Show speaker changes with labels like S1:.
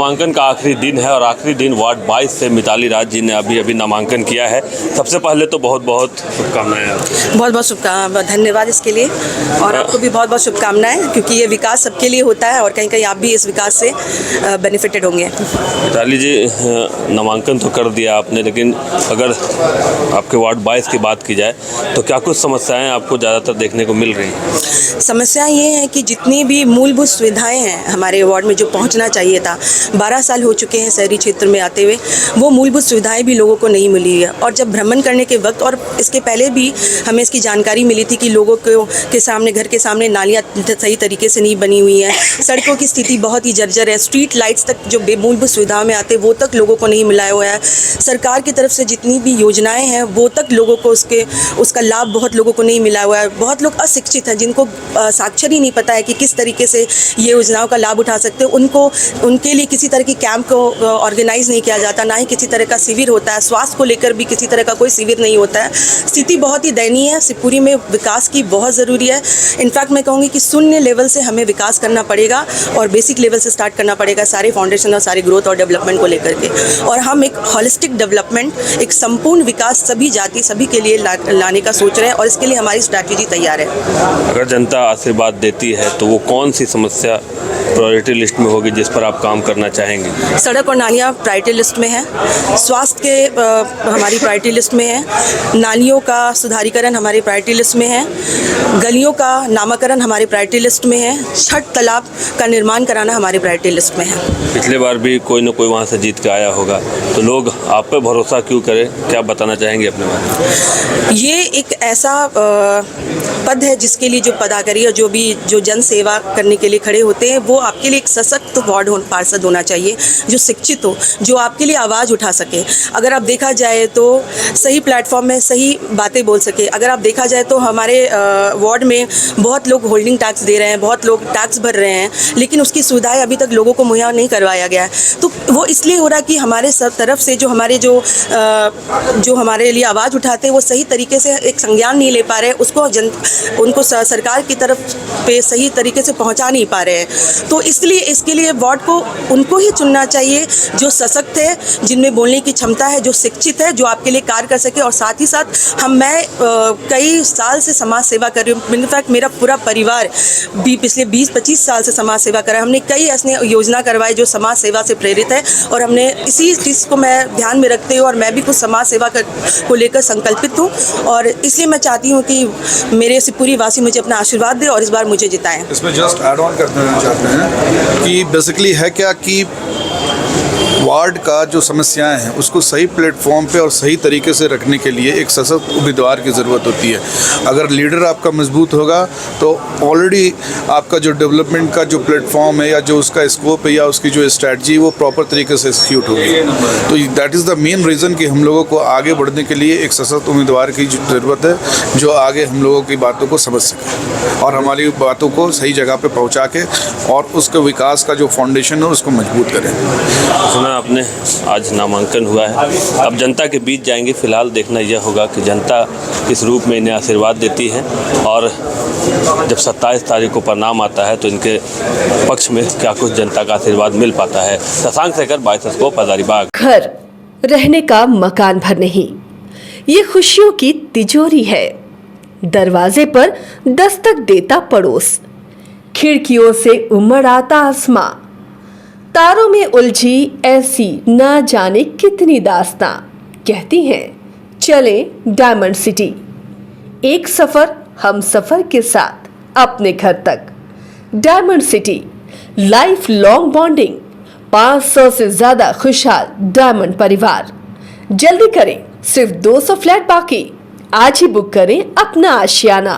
S1: नामांकन का आखिरी दिन है और आखिरी दिन वार्ड 22 से मिताली राज जी ने अभी नामांकन किया है। सबसे पहले तो बहुत बहुत शुभकामनाएं आपको।
S2: बहुत बहुत शुभकामनाएं, धन्यवाद इसके लिए। और आपको भी बहुत बहुत शुभकामनाएं, क्योंकि ये विकास सबके लिए होता है और कहीं कहीं आप भी इस विकास से बेनिफिटेड होंगे।
S1: मिताली जी, नामांकन तो कर दिया आपने, लेकिन अगर आपके वार्ड 22 की बात की जाए तो क्या कुछ समस्याएं आपको ज़्यादातर देखने को मिल रही हैं?
S2: समस्या ये है कि जितनी भी मूलभूत सुविधाएं हैं हमारे वार्ड में जो पहुंचना चाहिए था, 12 साल हो चुके हैं शहरी क्षेत्र में आते हुए, वो मूलभूत सुविधाएं भी लोगों को नहीं मिली है। और जब भ्रमण करने के वक्त और इसके पहले भी हमें इसकी जानकारी मिली थी कि लोगों के सामने, घर के सामने नालियाँ सही तरीके से नहीं बनी हुई हैं, सड़कों की स्थिति बहुत ही जर्जर है, स्ट्रीट लाइट्स तक जो मूलभूत सुविधाओं में आते वो तक लोगों को नहीं मिलाया हुआ है। सरकार की तरफ से जितनी भी योजनाएँ हैं वो तक लोगों को उसका लाभ बहुत लोगों को नहीं मिला हुआ है। बहुत लोग अशिक्षित हैं जिनको साक्षर ही नहीं पता है कि किस तरीके से ये योजनाओं का लाभ उठा सकते हैं। उनके लिए किसी तरह की कैंप को ऑर्गेनाइज नहीं किया जाता, ना ही किसी तरह का शिविर होता है। स्वास्थ्य को लेकर भी किसी तरह का कोई शिविर नहीं होता है। स्थिति बहुत ही दयनीय है। शिवपुरी में विकास की बहुत ज़रूरी है। इनफैक्ट मैं कहूँगी कि शून्य लेवल से हमें विकास करना पड़ेगा और बेसिक लेवल से स्टार्ट करना पड़ेगा, सारे फाउंडेशन और सारे ग्रोथ और डेवलपमेंट को लेकर के। और हम एक हॉलिस्टिक डेवलपमेंट, एक संपूर्ण विकास सभी जाति सभी के लिए लाने का सोच रहे हैं और इसके लिए हमारी स्ट्रैटेजी तैयार है।
S1: अगर जनता आशीर्वाद देती है तो वो कौन सी समस्या प्रायोरिटी लिस्ट में होगी जिस पर आप काम करना चाहेंगे?
S2: सड़क और नालियाँ प्रायोरिटी लिस्ट में है, स्वास्थ्य के हमारी प्रायोरिटी लिस्ट में है, नालियों का सुधारीकरण हमारी प्रायोरिटी लिस्ट में है, गलियों का नामकरण हमारी प्रायोरिटी लिस्ट में है, 6 तालाब का निर्माण कराना हमारी प्रायोरिटी लिस्ट में है।
S1: पिछले बार भी कोई ना कोई वहाँ से जीत के आया होगा, तो लोग आप पे भरोसा क्यों करें? क्या बताना चाहेंगे अपने बारे में?
S2: ये एक ऐसा पद है जिसके लिए जो पदाधिकारी और जो जन सेवा करने के लिए खड़े होते हैं, वो आपके लिए एक सशक्त वार्ड पार्षद होना चाहिए, जो शिक्षित हो, जो आपके लिए आवाज़ उठा सके। अगर आप देखा जाए तो सही प्लेटफॉर्म में सही बातें बोल सके। अगर आप देखा जाए तो हमारे वार्ड में बहुत लोग होल्डिंग टैक्स दे रहे हैं, बहुत लोग टैक्स भर रहे हैं, लेकिन उसकी सुविधाएं अभी तक लोगों को मुहैया नहीं करवाया गया है। तो वो इसलिए हो रहा है कि हमारे सब तरफ से जो हमारे लिए आवाज़ उठाते हैं वो सही तरीके से एक संज्ञान नहीं ले पा रहे हैं, उनको सरकार की तरफ पे सही तरीके से पहुंचा नहीं पा रहे हैं। तो इसलिए इसके लिए वार्ड को उनको ही चुनना चाहिए जो सशक्त है, जिनमें बोलने की क्षमता है, जो शिक्षित है, जो आपके लिए कार्य कर सके। और साथ ही साथ मैं कई साल से समाज सेवा कर रही हूँ। इनफैक्ट मेरा पूरा परिवार भी पिछले 20-25 साल से समाज सेवा कर रहा है। हमने कई ऐसे योजना करवाई जो समाज सेवा से प्रेरित है और हमने इसी चीज़ को मैं ध्यान में रखते हुए और मैं भी कुछ समाज सेवा को लेकर संकल्पित हूँ और इसलिए मैं चाहती हूँ कि मेरे शिवपुरी वासी मुझे अपना आशीर्वाद दे और इस बार मुझे जिताएं।
S3: इसमें जस्ट ऐड ऑन करना चाहते हैं कि बेसिकली है क्या कि वार्ड का जो समस्याएं हैं उसको सही प्लेटफॉर्म पे और सही तरीके से रखने के लिए एक सशक्त उम्मीदवार की ज़रूरत होती है। अगर लीडर आपका मजबूत होगा तो ऑलरेडी आपका जो डेवलपमेंट का जो प्लेटफॉर्म है या जो उसका स्कोप है या उसकी जो स्ट्रैटेजी वो प्रॉपर तरीके से एक्सिक्यूट होगी। तो that is the main reason कि हम लोगों को आगे बढ़ने के लिए एक सशक्त उम्मीदवार की ज़रूरत है जो आगे हम लोगों की बातों को समझ सके और हमारी बातों को सही जगह पर पहुँचा के और उसके विकास का जो फाउंडेशन है उसको मजबूत करें।
S1: सुना आपने, आज नामांकन हुआ है, अब जनता के बीच जाएंगे। फिलहाल देखना यह होगा कि जनता किस रूप में इन्हें आशीर्वाद देती है और जब 27 तारीख को परिणाम आता है तो इनके पक्ष में क्या कुछ जनता का आशीर्वाद मिल पाता है। शशांक शेखर, 22 को हजारीबाग।
S4: घर रहने का मकान भर नहीं, ये खुशियों की तिजोरी है। दरवाजे पर दस्तक देता पड़ोस, खिड़कियों से उमड़ आता आसमां, तारों में उलझी ऐसी ना जाने कितनी दास्तां। कहती हैं चले डायमंड सिटी, एक सफर हम सफर के साथ अपने घर तक। Diamond city, life long bonding, 500 से ज्यादा खुशहाल डायमंड परिवार। जल्दी करें, सिर्फ 200 फ्लैट बाकी। आज ही बुक करें अपना आशियाना।